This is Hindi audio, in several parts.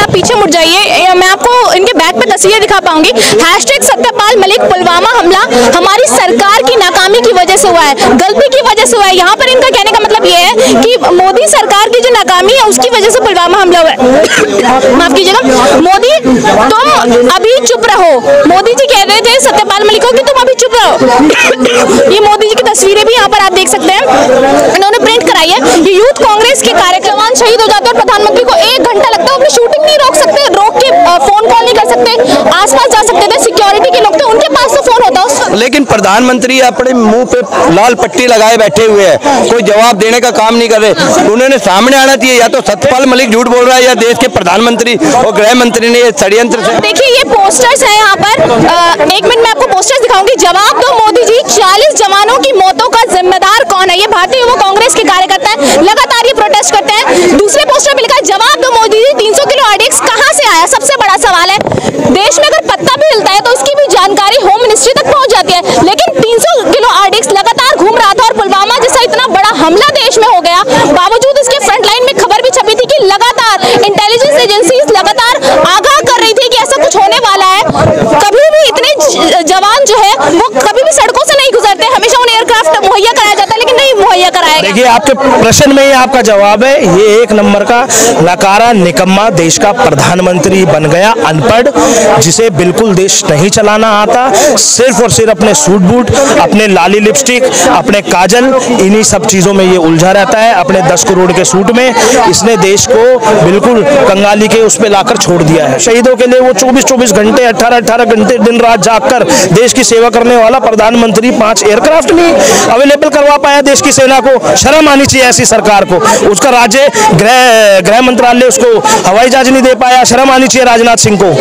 पीछे मुड़ जाइए, मैं आपको इनके बैग पे तस्वीरें दिखा पाऊंगी। #सत्यपाल मलिक पुलवामा हमला हमारी सरकार की नाकामी की वजह से हुआ है, गलती की वजह से हुआ है। यहाँ पर इनका कहने का मतलब ये है कि मोदी सरकार की जो नाकामी है उसकी वजह से पुलवामा हमला हुआ है। माफ कीजिएगा, मोदी तुम अभी चुप रहो। मोदी जी कह रहे थे सत्यपाल मलिक को कि तुम अभी चुप रहो। ये मोदी जी की तस्वीरें भी यहाँ पर आप देख सकते हैं, इन्होंने प्रिंट कराई है। ये यूथ कांग्रेस के कार्यक्रम शहीद हो जाते हैं और प्रधानमंत्री को 1 घंटा लगता है, अपनी शूटिंग नहीं रोक सकते, रोक के फोन कॉल नहीं कर सकते, आसपास जा सकते थे, सिक्योरिटी के लोग थे, उनके पास तो फोन होता है। लेकिन प्रधानमंत्री अपने मुंह पे लाल पट्टी लगाए बैठे हुए हैं, कोई जवाब देने का काम नहीं कर रहे। उन्होंने सामने आना चाहिए, या तो सत्यपाल मलिक झूठ बोल रहा है या देश के प्रधानमंत्री और गृह मंत्री ने ये षड्यंत्र से। देखिए ये पोस्टर्स है यहाँ पर, 1 मिनट में आपको पोस्टर्स दिखाऊंगी। जवाब दो मोदी जी, 40 जवानों की मौतों का जिम्मेदार कौन है? ये भारतीय युवा कांग्रेस के कार्यकर्ता है, लगातार ये प्रोटेस्ट करते हैं। दूसरे पोस्टर में लिखा है जवाब दो मोदी जी, 300 किलो RDX कहां से आया? सबसे बड़ा सवाल है। देश में अगर पत्ता भी हिलता है तो उसकी भी जानकारी होम मिनिस्ट्री तक पहुंच जाती है, लेकिन 300 किलो RDX लगातार घूम रहा था और पुलवामा जैसा इतना बड़ा हमला देश में हो गया, बावजूद इसके फ्रंटलाइन में खबर भी छपी थी कि लगातार इंटेलिजेंस एजेंसीज लगातार आगाह कर रही थी कि ऐसा कुछ होने वाला है। कभी भी इतने जवान जो है वो कभी भी सड़कों से नहीं गुजरते, हमेशा उन्हें एयरक्राफ्ट मुहैया कराया जाता है, लेकिन नहीं मुहैया कराया गया। देखिए आपके प्रश्न में ही आपका जवाब है, ये 1 नंबर का नकारा निकम्मा देश का प्रधानमंत्री बन गया, अनपढ़, जिसे बिल्कुल देश नहीं चलाना आता, सिर्फ और सिर्फ अपने सूट बूट, अपने लाली लिपस्टिक, अपने काजल, इन्हीं सब चीजों में ये उलझा रहता है। अपने 10 करोड़ के सूट में इसने देश को बिल्कुल कंगाली के उस पे लाकर छोड़ दिया है। शहीदों के लिए वो 24-24 घंटे, 18-18 घंटे दिन रात जागकर देश की सेवा करने वाला प्रधानमंत्री 5 एयरक्राफ्ट नहीं अवेलेबल करवा पाया देश की सेना को। शर्म आनी चाहिए ऐसी सरकार को। उसका राज्य गृह मंत्रालय उसको हवाई जहाज नहीं दे पाया, शर्म आनी चाहिए राजनाथ सिंह को।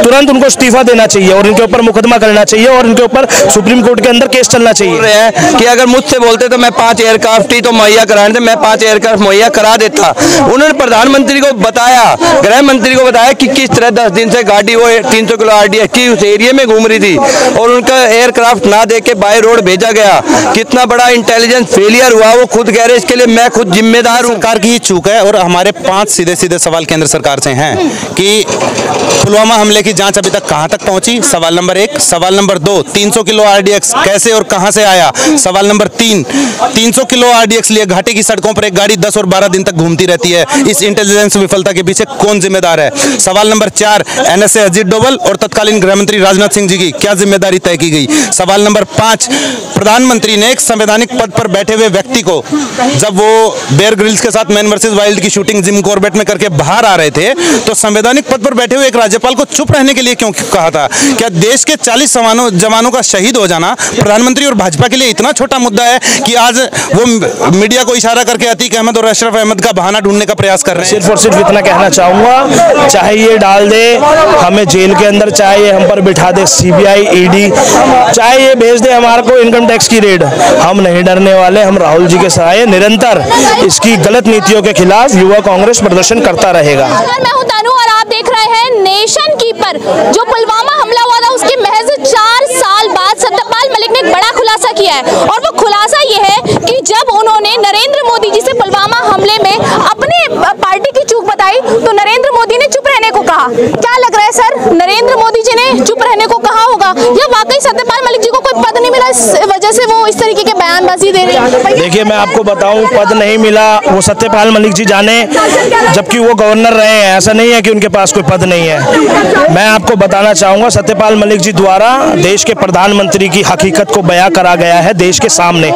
तुरंत उनको इस्तीफा देना चाहिए और इनके ऊपर मुकदमा करना चाहिए और इनके ऊपर सुप्रीम कोर्ट के अंदर केस चलना चाहिए। कि अगर मुझसे बोलते तो मैं 5 एयरक्राफ्ट ही तो मुहैया कराने थे, मैं 5 एयरक्राफ्ट मुहैया करा देता। उन्होंने प्रधानमंत्री को बताया, गृह मंत्री को बताया कि किस तरह 10 दिन से गाड़ी वो 300 किलो RDX की उस एरिया में घूम रही थी और उनका एयरक्राफ्ट ना दे के बाय रोड भेजा गया। कितना बड़ा इंटेलिजेंस फेलियर हुआ, वो खुद कह रहे, इसके लिए मैं खुद जिम्मेदार हूँ। सरकार की ही चूक है और हमारे 5 सीधे सवाल केंद्र सरकार से हैं कि पुलवामा हमले की जांच अभी तक कहां तक पहुंची? सवाल नंबर 1। सवाल नंबर 2, 300 किलो RDX कैसे और कहां से आया? सवाल नंबर 3, 300 किलो RDX लिए घाटी की सड़कों पर एक गाड़ी 10 और 12 दिन तक घूमती रहती है, इस इंटेलिजेंस विफलता के पीछे कौन जिम्मेदार है? सवाल नंबर 4, NSA अजीत डोभाल और तत्कालीन गृह मंत्री राजनाथ सिंह जी की क्या जिम्मेदारी तय की गई? सवाल नंबर 5, प्रधानमंत्री ने एक संवैधानिक पद पर बैठे हुए व्यक्ति को, जब वो बेयर ग्रिल्स के साथ मैन वर्सेस वाइल्ड की शूटिंग जिम कॉर्बेट में करके बाहर आ रहे थे, तो संवैधानिक पद पर बैठे हुए एक राज्यपाल को चुप रहने के लिए क्यों कहा था? क्या देश के 40 जवानों का शहीद हो जाना प्रधानमंत्री और भाजपा के लिए इतना छोटा मुद्दा है कि आज वो मीडिया को इशारा करके अतीक अहमद और अशरफ अहमद का बहाना ढूंढने का प्रयास कर रहे हैं? सिर्फ और सिर्फ इतना कहना चाहूंगा, चाहे ये डाल दे हमें जेल के अंदर, चाहे ये हम पर बिठा दे CBI ED, चाहे ये भेज दे हमारे को इनकम टैक्स की रेड, हम नहीं डरने वाले। हम राहुल जी के सहारे निरंतर इसकी गलत नीतियों के खिलाफ युवा कांग्रेस प्रदर्शन करता रहेगा। मैं हूं तनु और आप देख रहे हैं नेशन कीपर। जो पुलवामा हमला हुआ था उसके महज 4 साल बाद सत्यपाल मलिक ने एक बड़ा खुलासा किया है और वो खुलासा ये है कि जब उन्होंने नरेंद्र मोदी जी से पुलवामा हमले में अपने पार्टी की चूक बताई तो नरेंद्र मोदी ने चुप रहने को कहा। क्या लग रहा है सर, नरेंद्र मोदी जी ने चुप रहने को कहा होगा या वाकई सत्यपाल मलिक जी को कोई पद नहीं मिला, इस वजह से वो इस तरीके के बयानबाजी दे रहे हैं? देखिए मैं आपको बताऊं, पद नहीं मिला वो सत्यपाल मलिक जी जाने, जबकि वो गवर्नर रहे हैं। ऐसा नहीं है कि उनके पास कोई पद नहीं है। मैं आपको बताना चाहूंगा, सत्यपाल मलिक जी द्वारा देश के प्रधानमंत्री की हकीकत को बयां करा गया है देश के सामने।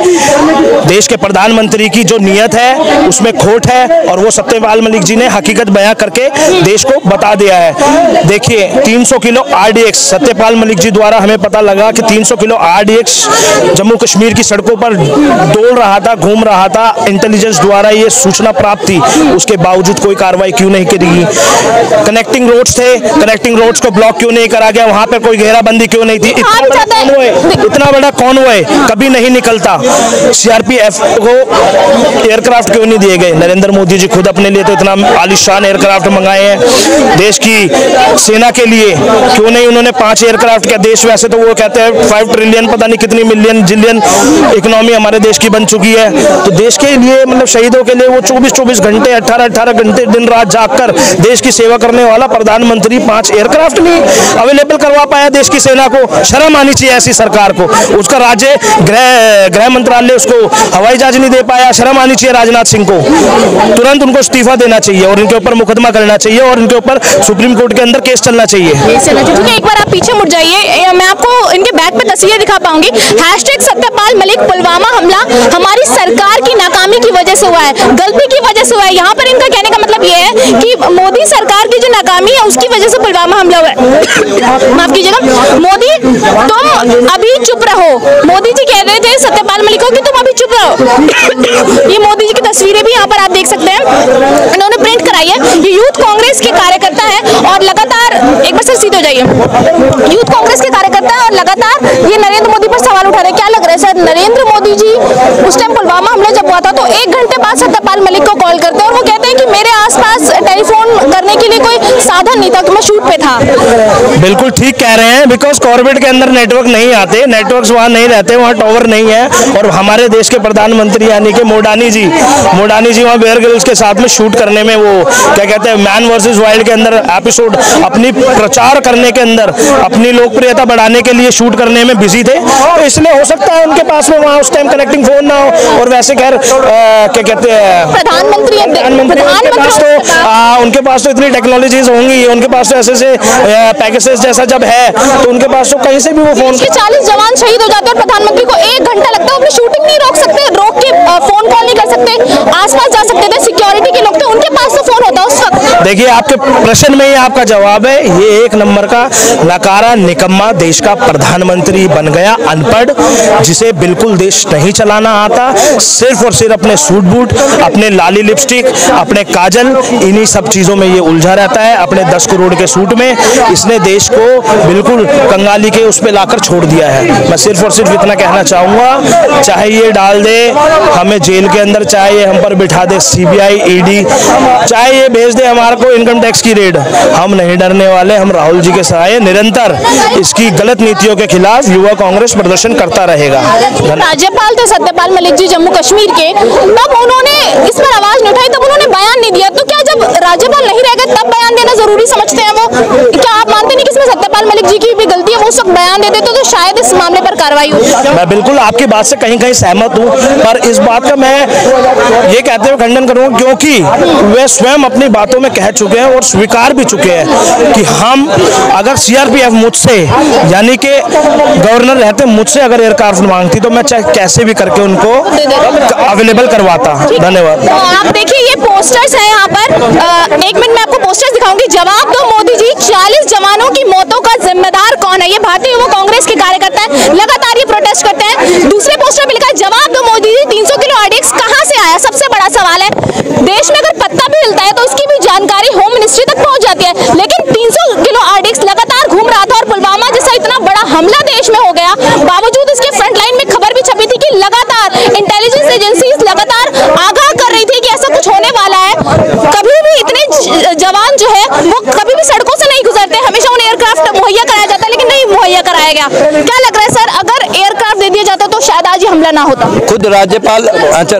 देश के प्रधानमंत्री की जो नीयत है उसमें खोट है और वो सत्यपाल मलिक जी ने हकीकत बयां करके देश को बता दिया है। देखिए 300 किलो RDX सत्यपाल मलिक जी द्वारा हमें पता लगा कि 300 किलो RDX जम्मू कश्मीर की सड़कों पर डोल रहा था, घूम रहा था। इंटेलिजेंस द्वारा ये सूचना प्राप्त थी, उसके बावजूद कोई कार्रवाई क्यों नहीं की गई? कनेक्टिंग रोड्स थे, कनेक्टिंग रोड्स को ब्लॉक क्यों नहीं करा गया? वहां पर कोई घेराबंदी क्यों नहीं थी? इतना बड़ा कॉन्वॉय कभी नहीं निकलता। CRPF को एयरक्राफ्ट क्यों नहीं दिए गए? नरेंद्र मोदी जी खुद अपने लिए तो इतना आलीशान एयरक्राफ्ट मंगाए हैं, देश की सेना के लिए क्यों नहीं इन्होंने 5 एयरक्राफ्ट का देश, वैसे तो वो कहते हैं 5 ट्रिलियन पता नहीं कितनी मिलियन जिलियन इकोनॉमी हमारे देश की बन चुकी है। तो देश के लिए मतलब शहीदों के लिए वो 24-24 घंटे 18-18 घंटे दिन रात जागकर देश की सेवा करने वाला प्रधानमंत्री 5 एयरक्राफ्ट नहीं अवेलेबल करवा पाया देश की सेना को। शर्म आनी चाहिए ऐसी सरकार को। उसका राज्य गृह मंत्रालय उसको हवाई जहाज नहीं दे पाया। शर्म आनी चाहिए राजनाथ सिंह को। तुरंत उनको इस्तीफा देना चाहिए और इनके ऊपर मुकदमा करना चाहिए और इनके ऊपर सुप्रीम कोर्ट के अंदर केस चलना चाहिए। एक बार आप पीछे मुड़ जाइए, मैं आपको इनके बैक पे तस्वीरें दिखा पाऊंगी। #सत्यपाल मलिक पुलवामा हमला हमारी सरकार की नाकामी की वजह से हुआ है, गलती की वजह से हुआ है। यहाँ पर इनका कहने का मतलब ये है कि मोदी सरकार की जो नाकामी है उसकी वजह से पुलवामा हमला हुआ है। माफ कीजिएगा, मोदी तुम अभी चुप रहो। मोदी जी कह रहे थे सत्यपाल मलिक को कि तुम अभी चुप रहो। ये मोदी जी की तस्वीरें भी यहाँ पर आप देख सकते हैं, इन्होंने प्रिंट कराई है। ये यूथ कांग्रेस के कार्यकर्ता है और लगातार, एक बार सर सीधे हो जाइए, यूथ कांग्रेस के कार्यकर्ता है और लगातार ये नरेंद्र मोदी पर सवाल उठा रहे हैं। क्या लग रहा है सर, नरेंद्र मोदी जी उस टाइम पुलवामा हमला जब हुआ था तो 1 घंटे बाद सत्यपाल मलिक को कॉल करते हैं और वो कहते हैं कि मेरे आसपास टेलीफोन करने के लिए कोई साधन नहीं था कि मैं शूट पे था। बिल्कुल ठीक कह रहे हैं, बिकॉज कॉर्बेट के अंदर नेटवर्क नहीं आते, नेटवर्क्स वहाँ नहीं रहते, वहाँ टावर नहीं है। और हमारे देश के प्रधानमंत्री यानी कि मोडानी जी वहाँ बेयर ग्रिल्स के साथ में शूट करने में, वो क्या कहते हैं मैन वर्सेस वाइल्ड के अंदर एपिसोड अपनी प्रचार करने के अंदर, अपनी लोकप्रियता बढ़ाने के लिए शूट करने में बिजी थे। तो इसलिए हो सकता है उनके पास में वहाँ उस टाइम कनेक्टिंग फोन ना हो। और वैसे खैर क्या कहते हैं प्रधानमंत्री उनके पास तो इतनी टेक्नोलॉजीज होंगी, उनके पास तो ऐसे पैकेजेस जैसा जब है तो उनके पास तो कहीं से भी वो फोन। 40 जवान शहीद हो जाते हैं और प्रधानमंत्री को 1 घंटा लगता है, अपनी शूटिंग नहीं रोक सकते, रोक के फोन कॉल नहीं कर सकते, आसपास जा सकते थे, सिक्योरिटी के लोग थे, उनके पास तो फोन होता उस वक्त। देखिए आपके प्रश्न में ही आपका जवाब है, ये 1 नंबर का नकारा निकम्मा देश का प्रधानमंत्री बन गया, अनपढ़, जिसे बिल्कुल देश नहीं चलाना आता, सिर्फ और सिर्फ अपने सूट बूट, अपने लाली लिपस्टिक, अपने काजल, इन्हीं सब चीजों में ये उलझा रहता है। अपने 10 करोड़ के सूट में इसने देश को बिल्कुल कंगाली के उस पे लाकर छोड़ दिया है। मैं सिर्फ और सिर्फ इतना कहना चाहूंगा, चाहे ये डाल दे हमें जेल के अंदर, चाहे ये हम पर बिठा दे CBI ED, चाहे ये भेज दे हमारे को इनकम टैक्स की रेड, हम नहीं डरने वाले। हम राहुल जी के सहारे निरंतर इसकी गलत नीतियों के खिलाफ युवा कांग्रेस प्रदर्शन करता रहेगा। राज्यपाल थे सत्यपाल मलिक जी जम्मू कश्मीर के, तब उन्होंने इस पर आवाज नहीं उठाई, तब उन्होंने बयान नहीं दिया। तो क्या जब राज्यपाल नहीं रह गए तब बयान देना जरूरी समझते हैं वो? क्या आप मानते नहीं कि इसमें सत्यपाल मलिक जी की भी गलती है? वो उस वक्त बयान दे देते तो शायद इस मामले पर कार्रवाई होती। मैं बिल्कुल आपकी बात से कहीं कहीं सहमत हूँ, पर इस बात का मैं ये कहते हुए खंडन करूँगा क्योंकि वे स्वयं अपनी बातों में कह चुके हैं और स्वीकार भी चुके हैं कि हम अगर CRPF मुझसे यानी कि गवर्नर रहते मुझसे अगर एयरक्राफ्ट मांगती तो मैं चाहे कैसे भी करके उनको अवेलेबल करवाता। धन्यवाद। तो आप देखिए ये पोस्टर्स हैं यहाँ पर, 1 मिनट में आपको पोस्टर्स दिखाऊंगी। जवाब दो मोदी जी, 40 जवानों की मौतों का जिम्मेदार कौन है? ये भारतीय युवा कांग्रेस के कार्यकर्ता है, लगातार ये प्रोटेस्ट करते हैं। दूसरे पोस्टर पे लिखा है जवाब दो मोदी जी, 300 किलो RDX कहां से आया? सबसे बड़ा सवाल है। देश में अगर पत्ता भी हिलता है तो उसकी भी जानकारी होम मिनिस्ट्री तक पहुंच जाती है, लेकिन 300 किलो RDX लगातार घूम रहा था और पुलवामा जैसा इतना बड़ा हमला देश में हो गया, बावजूद इसके फ्रंटलाइन में खबर भी छपी थी कि लगातार इंटेलिजेंस एजेंसीज लगातार आगाह कर रही थी कि ऐसा कुछ होने वाला है। कभी भी इतने जवान जो है वो कभी भी सड़कों से नहीं गुजरते, हमेशा उन्हें एयरक्राफ्ट मुहैया कराया जाता है, लेकिन नहीं मुहैया कराया गया। क्या लग रहा है सर, अगर एयरक्राफ्ट दे दिया जाता तो शायद आज ये हमला ना होता? खुद राज्यपाल, अच्छा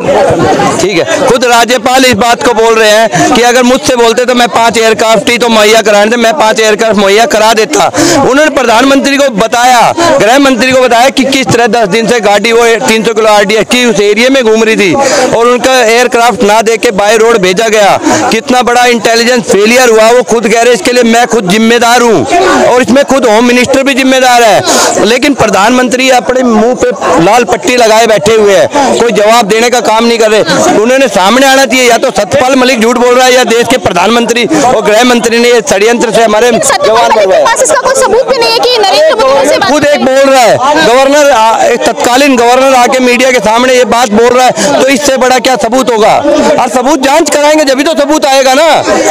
ठीक है, खुद राज्यपाल इस बात को बोल रहे हैं कि अगर मुझसे बोलते तो मैं 5 एयरक्राफ्ट ही तो मुहैया कराने थे, मैं 5 एयरक्राफ्ट मुहैया करा देता। उन्होंने प्रधानमंत्री को बताया, गृह मंत्री को बताया कि किस तरह 10 दिन से गाड़ी वो 300 किलो RDX की उस एरिया में घूम रही थी और उनका एयरक्राफ्ट ना दे के बाय रोड भेजा गया। कितना बड़ा इंटेलिजेंस फेलियर हुआ, वो खुद कह रहे इसके लिए मैं खुद जिम्मेदार हूँ और इसमें खुद होम मिनिस्टर भी जिम्मेदार है। लेकिन प्रधानमंत्री अपने मुंह पे लाल पट्टी लगाए बैठे हुए हैं, कोई जवाब देने का काम नहीं कर रहे। उन्होंने सामने आना चाहिए, या तो सत्यपाल मलिक झूठ बोल रहा है या देश के प्रधानमंत्री और गृह मंत्री ने षड्यंत्र से हमारे जवान करवाए। इसका कोई सबूत भी नहीं है कि नरेंद्र मोदी से खुद एक बोल रहा है, गवर्नर तत्कालीन गवर्नर आके मीडिया के सामने ये बात बोल रहा है, तो इससे बड़ा क्या सबूत होगा? और सबूत जांच कराएंगे जब भी तो सबूत आएगा ना।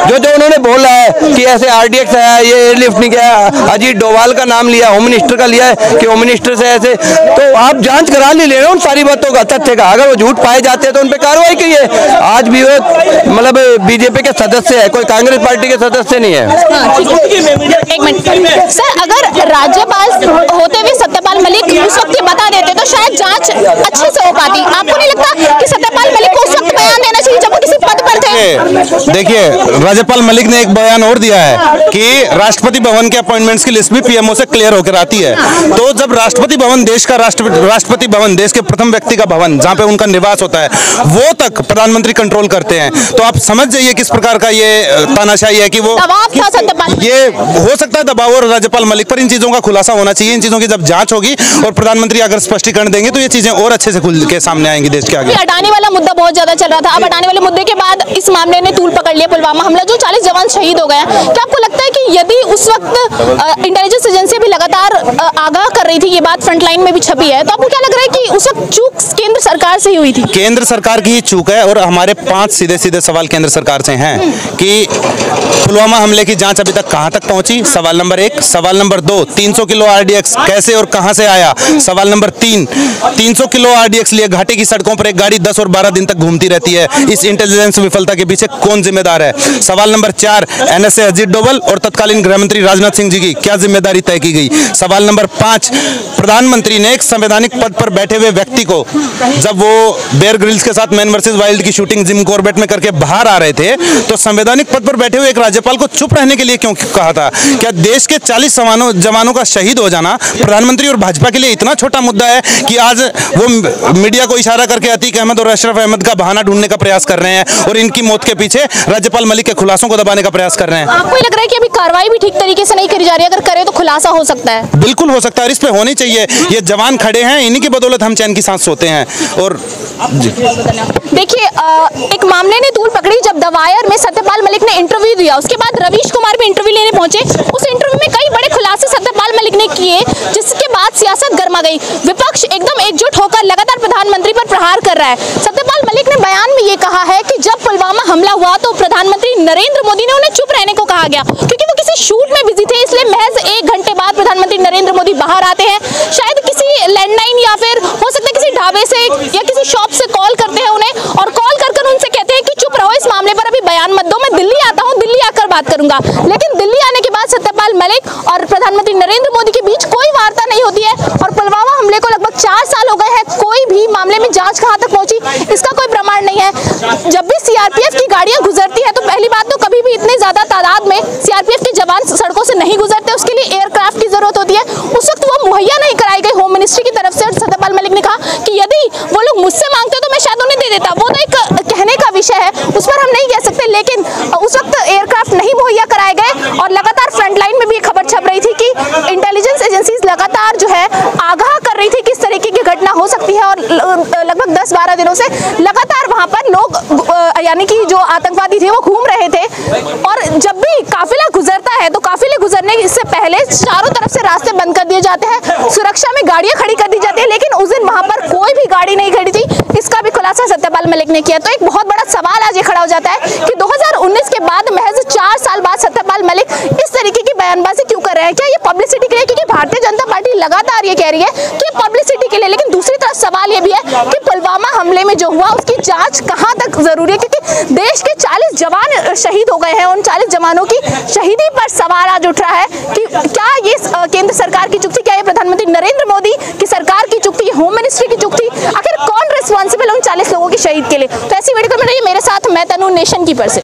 जो जो उन्होंने बोला है कि ऐसे RDX है, ये एयरलिफ्ट नहीं किया, अजीत डोभाल का नाम लिया, होम मिनिस्टर का लिया है कि होम मिनिस्टर से ऐसे, तो आप जांच करा निकाल ही लेना उन सारी बातों का, तथ्य का। अगर वो झूठ पाए जाते हैं तो उन पर कार्रवाई कीजिए। आज भी वो मतलब बीजेपी के सदस्य है, कोई कांग्रेस पार्टी के सदस्य नहीं है। एक मिनट सर, अगर राज्यपाल होते हुए सत्यपाल मलिक उस वक्त बता देते तो शायद जांच अच्छे से हो पाती। आपको नहीं लगता कि सत्यपाल मलिक को उस वक्त बयान देना चाहिए जब वो किसी पद पर थे? देखिए, राज्यपाल मलिक ने एक बयान और दिया है कि राष्ट्रपति भवन के अपॉइंटमेंट्स की लिस्ट भी पीएमओ से क्लियर होकर आती है। तो जब राष्ट्रपति भवन देश का राष्ट्रपति भवन देश के प्रथम व्यक्ति का भवन जहां पे उनका निवास होता है, वो तक प्रधानमंत्री कंट्रोल करते हैं। तो आप समझ जाइए किस प्रकार का ये तानाशाही है कि वो दबाव था सत्यपाल। ये हो सकता है दबाव और राज्यपाल मलिक पर। इन चीजों का खुलासा होना चाहिए। इन चीजों की जब जांच होगी और प्रधानमंत्री अगर स्पष्टीकरण देंगे तो ये चीजें और अच्छे से खुल के सामने आएंगी देश के आगे। अडानी वाला मुद्दा बहुत ज्यादा चल रहा था। अब अडानी वाले मुद्दे के बाद इस मामले ने तूल पकड़ लिया, पुलवामा हमला जो 40 जवान शहीद हो गए। क्या आपको लगता है कि यदि उस वक्त इंटेलिजेंस एजेंसी भी लगातार आगाह कर रही थी, ये बात फ्रंटलाइन में भी छपी है, तो आपको क्या लग रहा है कि उस वक्त चूक केंद्र सरकार से ही हुई थी? केंद्र सरकार की ही चूक है और हमारे 5 सीधे सवाल केंद्र सरकार से हैं कि पुलवामा हमले की जांच अभी तक कहां तक पहुंची, सवाल नंबर 1। सवाल नंबर 2, 300 किलो आरडीएक्स कैसे और कहां से आया। सवाल नंबर 3, 300 किलो आरडीएक्स लिए घाटी की सड़कों पर एक गाड़ी 10 और 12 दिन तक घूमती रहती है। इस इंटेलिजेंस विफलता के पीछे कौन जिम्मेदार है। सवाल नंबर 4, एनएसए अजीत डोभाल और तत्कालीन गृह मंत्री राजनाथ सिंह जी की क्या जिम्मेदारी तय की गई। सवाल नंबर 5, प्रधानमंत्री ने एक संवैधानिक पद पर बैठे हुए व्यक्ति को जब वो बेयर ग्रिल्स के साथ मैन वर्सेस वाइल्ड की शूटिंग जिम कॉर्बेट में करके बाहर आ रहे थे, तो संवैधानिक पद पर बैठे हुए एक राज्यपाल को चुप रहने के लिए क्यों कहा था। क्या देश के 40 जवानों का शहीद हो जाना प्रधानमंत्री और भाजपा के लिए इतना छोटा मुद्दा है कि आज वो मीडिया को इशारा करके अतीक अहमद और अशरफ अहमद का बहाना ढूंढने का प्रयास कर रहे हैं और इनकी मौत के पीछे राज्यपाल मलिक के खुलासों को दबाने का प्रयास कर रहे हैं। आपको लग रहा है कि अभी कार्रवाई भी ठीक तरीके से नहीं करी जा रही है? अगर करे तो खुलासा हो सकता है। बिल्कुल हो सकता है, इस पे होनी चाहिए। ये जवान खड़े हैं, इन्हीं की बदौलत हम चैन की सांस सोते हैं। और देखिए, एक मामले ने तूल पकड़ी जब द वायर में सत्यपाल मलिक ने इंटरव्यू दिया, उसके बाद रवीश कुमार भी इंटरव्यू लेने पहुंचे। उस इंटरव्यू में कई बड़े खुलासे सत्यपाल मलिक ने किए, जिसके बाद सियासत गर्मा गई। विपक्ष एकदम एकजुट होकर लगातार प्रधानमंत्री पर प्रहार कर रहा है। सत्यपाल मलिक ने बयान में ये कहा है कि जब पुलवामा हमला हुआ तो प्रधानमंत्री नरेंद्र मोदी ने उन्हें चुप रहने को कहा गया, क्योंकि वो किसी शूट में बिजी थे। इसलिए महज 1 घंटे बाद प्रधानमंत्री नरेंद्र मोदी बाहर आते हैं, शायद किसी लैंडलाइन या फिर हो सकता है किसी ढाबे से या किसी शॉप से कॉल करते हैं उन्हें और कॉल कर उनसे कहते हैं कि चुप रहो, इस मामले पर अभी बयान मत दो, मैं दिल्ली आता हूं, दिल्ली आकर बात करूंगा। लेकिन दिल्ली आने के बाद सत्यपाल मलिक और प्रधानमंत्री नरेंद्र मोदी के बीच कोई वार्ता नहीं होती है और पुलवामा हमले को लगभग 4 साल हो गए हैं, कोई भी मामले में जांच कहां तक पहुंची इसका कोई प्रमाण नहीं है। जब भी सीआरपीएफ की गाड़ियां गुजरती है तो पहली बात तो कभी भी इतने ज्यादा तादाद में सीआरपीएफ के जवान सड़कों से नहीं गुजरते, उसके लिए एयरक्राफ्ट की जरूरत होती है। उस वक्त वो मुहैया नहीं कराई गई होम मिनिस्ट्री की तरफ से और सत्यपाल मलिक ने कहा कि यदि वो लोग मुझसे मांगते तो मैं शायद उन्हें दे देता। वो तो एक कहने का विषय है, उस पर हम नहीं कह सकते, लेकिन उस वक्त एयरक्राफ्ट नहीं मुहैया कराए गए और लगातार फ्रंटलाइन में भी खबर छप रही थी कि इंटेलिजेंस एजेंसीज लगातार जो है आगाह कर रही थी कि इस तरीके की घटना हो सकती है और लगभग 10-12 दिनों से लगातार वहां पर लोग यानी कि जो आतंकवादी थे वो घूम रहे थे। और जब भी काफिला गुजरता है तो काफिले गुजरने से पहले चारों तरफ से रास्ते बंद कर दिए जाते हैं, सुरक्षा में गाड़ियां खड़ी कर दी जाती है, लेकिन उस दिन वहां पर कोई भी गाड़ी नहीं खड़ी थी। इसका भी खुलासा सत्यपाल मलिक ने किया। तो एक बहुत बड़ा सवाल आज ये खड़ा हो जाता है कि 2019 के बाद महज 4 साल बाद सत्यपाल मलिक इस तरीके की बयानबाजी क्यों कर रहे हैं? क्या ये पब्लिसिटी के लिए? क्योंकि भारतीय जनता पार्टी लगातार ये कह रही है कि पब्लिसिटी के लिए, लेकिन दूसरी तरफ सवाल ये भी है कि पुलवामा हमले में जो हुआ उसकी जांच कहां तक जरूरी है, क्योंकि देश के 40 जवान शहीद हो गए हैं। उन 40 जवानों की शहीदी पर सवाल आज उठ रहा है कि क्या ये केंद्र सरकार की चूक थी, क्या ये प्रधानमंत्री नरेंद्र मोदी की सरकार की चूक थी, होम मिनिस्ट्री की चूक थी? आखिर कौन रिस्पॉन्सिबल उन 40 लोगों की शहीद के लिए? तो ऐसी वीडियो में रहिए मेरे साथ, मैं तनु, नेशन कीपर से।